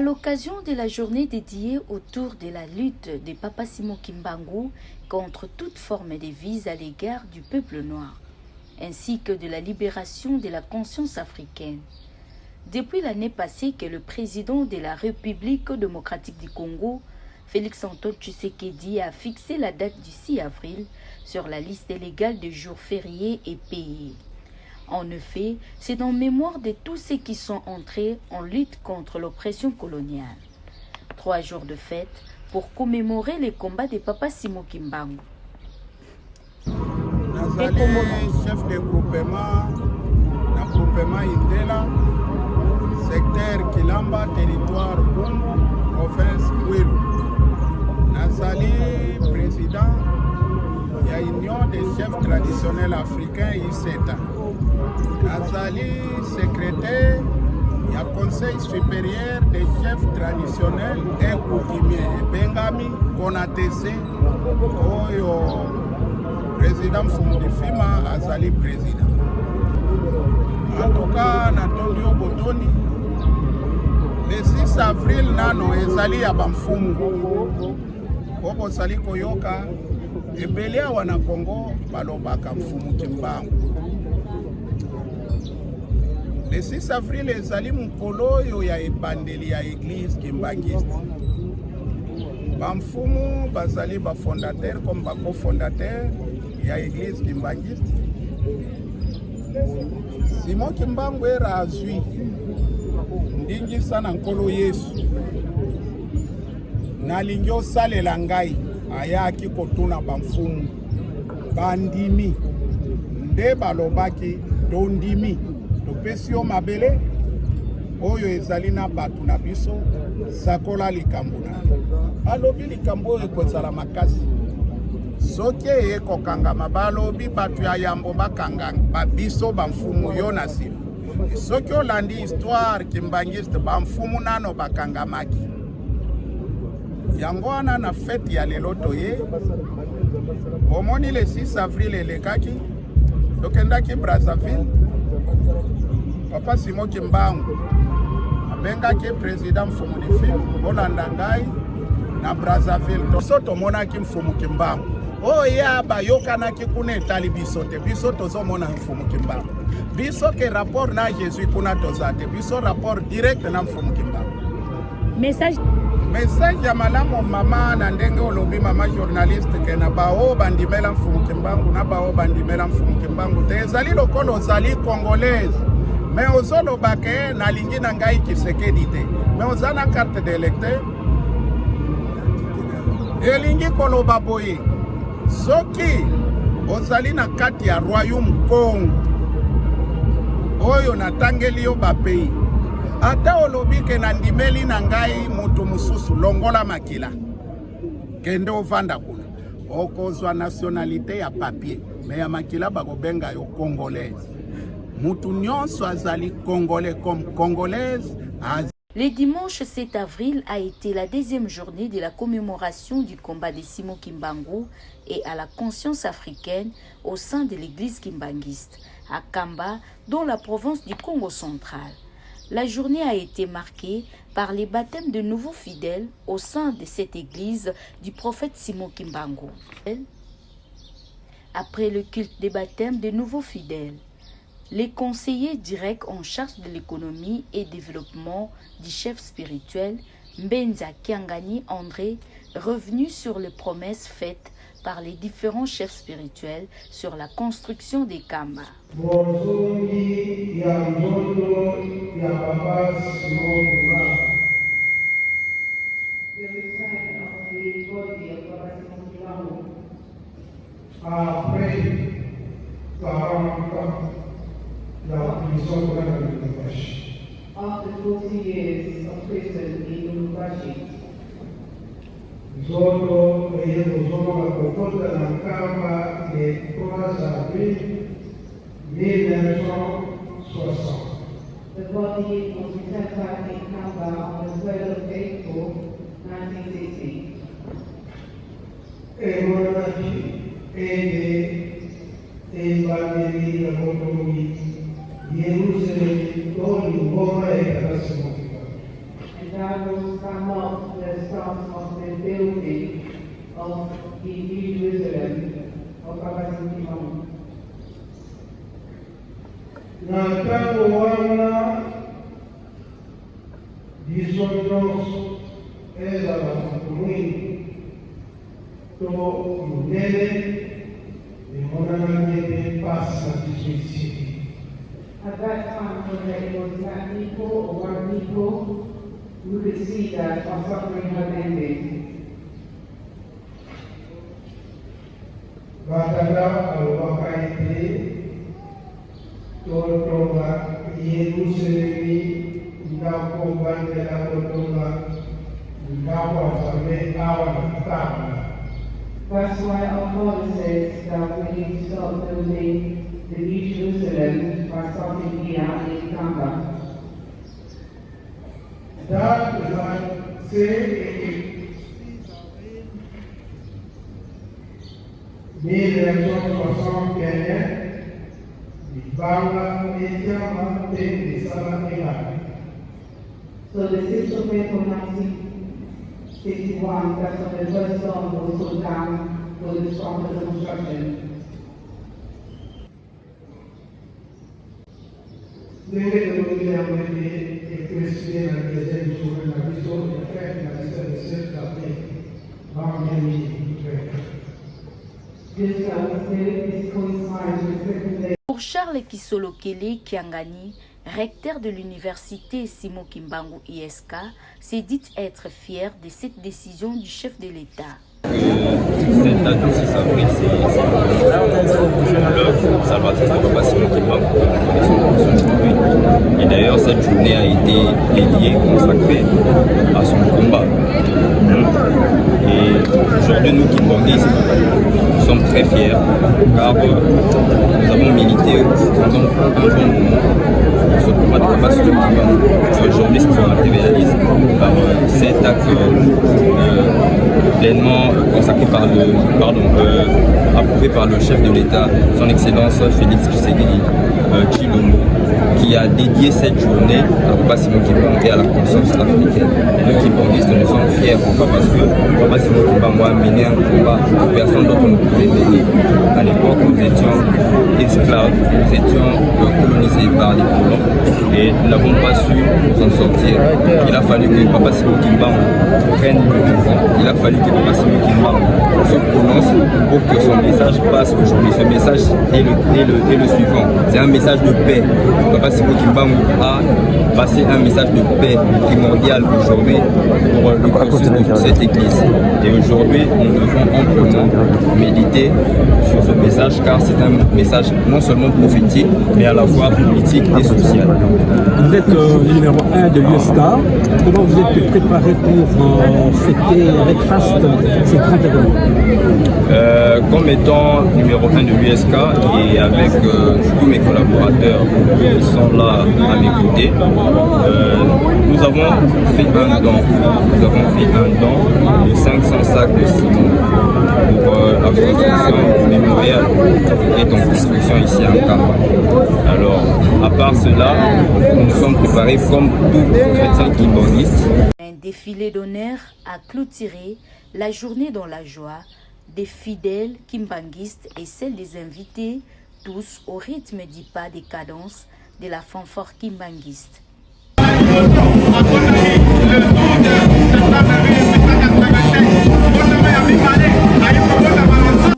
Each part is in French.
l'occasion de la journée dédiée autour de la lutte de Papa Simon Kimbangu contre toute forme de vise à l'égard du peuple noir, ainsi que de la libération de la conscience africaine. Depuis l'année passée que le président de la République démocratique du Congo, Félix-Antoine Tshisekedi, a fixé la date du 6 avril sur la liste légale des jours fériés et payés. En effet, c'est en mémoire de tous ceux qui sont entrés en lutte contre l'oppression coloniale. 3 jours de fête pour commémorer les combats de Papa Simon Kimbangu. Nazali chef de groupement Indela, secteur Kilamba, territoire Bungu, province Kwilu. Nazali président de l'Union des chefs traditionnels africains ICETA. Nazali secrétaire du Conseil supérieur des chefs traditionnels et coutumiers. Bengami Konatese, Oyo président Fumudifima, Azali président. En tout cas, Natoli Obotoni, le 6 avril, Nano Ezali Abamfumu. Bobo Sali Koyoka, Ebelia wana Congo, Balobaka Mfumu Kimbangu. Le 6 avril, Ezali Mukolo yo ya ebandeli ya église kimbangiste. Bamfumu bazali ba fondateur comme ba cofondateur ya église kimbangiste. Simon Kimbangu era azwi ndingi sana nkolo Yesu. Nalingi osalela ngai ayaki kotuna bamfumu bandimi nde balobaki tondimi topesi yo mabele oyo ezali na bato na biso sakola likambo na alobi likambo oyo ekozala makasi soki ekokangama balobi bato ya yambo bakanga babiso bamfumu yo na nsima soki olandi histoire kimbangiste bamfumu nano bakangamaki yango wana na fete ya lelo toye omoni le 6 avril elekaki tokendaki Brazzaville. Papa Simon Kimbangu abengaki président Mfumu Difima olanda ngai na Brazzaville. Toso tomonaki Mfumu Kimbangu oya bayokanaki kuna etali biso te biso tozomona Mfumu Kimbangu biso ke rapport na Jésus kuna tozate biso rapport direct na Mfumu Kimbangu. Message ya malamu mama na ndenge olobi mama journaliste ke na bao bandimela Mfumu Kimbangu na bao bandimela Mfumu Kimbangu te ezali lokolo zali congolaise mais ozolo bake na lingi na ngai Tshisekedi te mais ozana carte d'électeur elingi koloba boye soki ozali na kati ya royaume Congo oyo natangeli yo bapei ata olobi ke na ndimeli na ngai mutu mususu longola makila kende ovanda kuna okozwa nationalité ya papier mais ya makila bakobenga yo congolaise mutu nyonso azali congolais comme congolaise. Le dimanche 7 avril a été la 2e journée de la commémoration du combat de Simon Kimbangu et à la conscience africaine au sein de l'église kimbanguiste à Kamba, dans la province du Congo central. La journée a été marquée par les baptêmes de nouveaux fidèles au sein de cette église du prophète Simon Kimbangu. Après le culte des baptêmes de nouveaux fidèles, les conseillers directs en charge de l'économie et développement du chef spirituel Mbenza Kiangani André, revenu sur les promesses faites par les différents chefs spirituels sur la construction des Kamba. After 40 years of prison in Lubumbashi, Zono la kokota na Kamba le 3 avril 1960. the body was returned back in Kamba on the 12th of April 1960. Evangeli la Kotomi, Jerusalem, Tony, Goma e Kasimo. and thou wilt come up the start of the building of the New Jerusalem of Babasimukibangu. Na ntango wana disordonnance ezala mwingi to monene emonana ngebe pasi na biso esili. At that time, whether it was black people or white people, we could see that our suffering had ended. Batala alobaka ete totonga Yerusalemi ndako bandela totonga ndako afame awa na tanga. That's why our Father says that we need to start building the New Jerusalem by starting here in Kamba. That c'est 1961 Banga Etiama de Salamela. So the 6th of April 1961, that's when the first stone was put down for the start of the construction. Deve devolvere e questi erano gli esempi sulla visione effetti la vista di certamente ma Pour Charles Kisolo-Kele Kiangani, recteur de l'université Simon Kimbangu ISK, s'est dit être fier de cette décision du chef de l'État. Cette date du 6 avril, c'est l'œuvre salvatrice de Papa Simon Kimbangu aujourd'hui. Et d'ailleurs, cette journée a été dédiée, consacrée à son combat. Et aujourd'hui, nous Kimbanguistes, nous sommes très fiers car nous avons milité pendant un bon moment pour ce combat de Papa Simon Kimbangu. Aujourd'hui, ça se matérialise par cet acte pleinement consacré par approuvé par le chef de l'État, son Excellence Félix Tshisekedi Tshilombo, qui a dédié cette journée à Papa Simon Kimbangu et à la conscience africaine. Et nous Kimbanguistes, nous sommes fiers. Pourquoi? Parce que Papa Simon Kimbangu a mené un combat que personne d'autre ne pouvait mener. À l'époque, nous étions esclaves, nous étions colonisés par les colons et nous n'avons pas su nous en sortir. Il a fallu que Papa Simon Kimbangu prenne le devant. Il a fallu que Papa Simon Kimbangu se prononce pour que son message passe aujourd'hui. Ce message est le suivant. C'est un message de paix. Papa Simon Kimbangu a passé un message de paix primordial aujourd'hui pour le cursus de cette église. Et aujourd'hui, nous devons amplement méditer sur ce message car c'est un message non seulement prophétique mais à la fois politique et social. Vous êtes le numéro 1 de l'USK. Comment vous êtes préparé pour fêter avec faste ces 30 événements? Comme étant numéro 1 de l'USK et avec tous mes collaborateurs qui sont là à mes côtés, nous avons fait un don. Nous avons fait un don de 500 sacs de ciment pour la construction du mémorial et en construction ici à Kamba. Alors, à part cela, nous nous sommes préparés comme tout chrétien kimbanguiste. Un défilé d'honneur a clôturé la journée dans la joie des fidèles kimbanguistes et celle des invités, tous au rythme du pas des cadences de la fanfare kimbanguiste.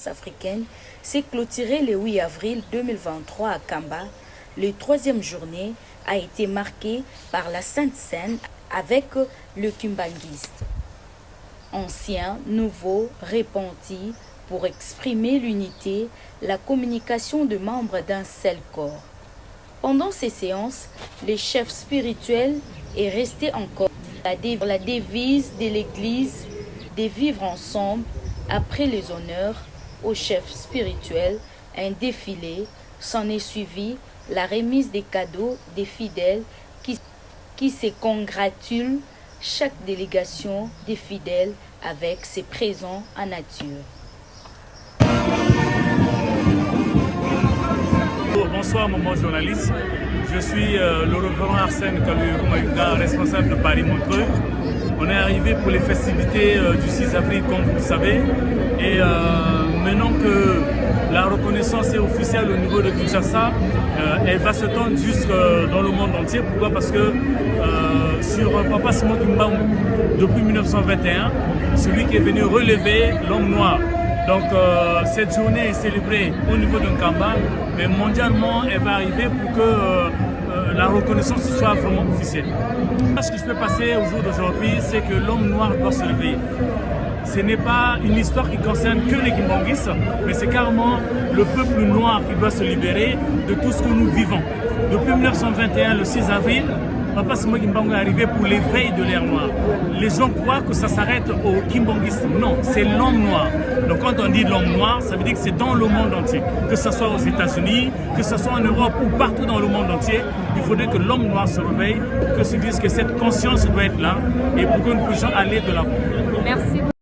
Africaine s'est clôturée le 8 avril 2023 à Kamba. La troisième journée a été marquée par la Sainte Seine avec le kimbanguiste. Anciens, nouveaux, repentis, pour exprimer l'unité, la communication de membres d'un seul corps. Pendant ces séances, le chef spirituel est resté encore la devise de l'Église de vivre ensemble après les honneurs au chef spirituel. Un défilé s'en est suivi, la remise des cadeaux des fidèles qui se congratulent chaque délégation des fidèles avec ses présents en nature. Bonsoir, maman journaliste. Je suis le révérend Arsène Kaluyu, responsable de Paris-Montreux. On est arrivé pour les festivités du 6 avril, comme vous le savez. Et maintenant que la reconnaissance est officielle au niveau de Kinshasa, elle va se tendre jusque dans le monde entier. Pourquoi? Parce que sur Papa Simon Kimbangu, depuis 1921, celui qui est venu relever l'homme noir. Donc cette journée est célébrée au niveau de Nkamba, mais mondialement elle va arriver pour que la reconnaissance soit vraiment officielle. Ce que je peux passer au jour d'aujourd'hui, c'est que l'homme noir doit se réveiller. Ce n'est pas une histoire qui concerne que les Kimbanguistes, mais c'est carrément le peuple noir qui doit se libérer de tout ce que nous vivons. Depuis 1921, le 6 avril, Papa Simon Kimbangu est arrivé pour l'éveil de l'ère noire. Les gens croient que ça s'arrête aux Kimbanguistes. Non, c'est l'homme noir. Donc quand on dit l'homme noir, ça veut dire que c'est dans le monde entier. Que ce soit aux États-Unis, que ce soit en Europe ou partout dans le monde entier, il faudrait que l'homme noir se réveille, que se dise que cette conscience doit être là et pour que nous puissions aller de l'avant. Merci.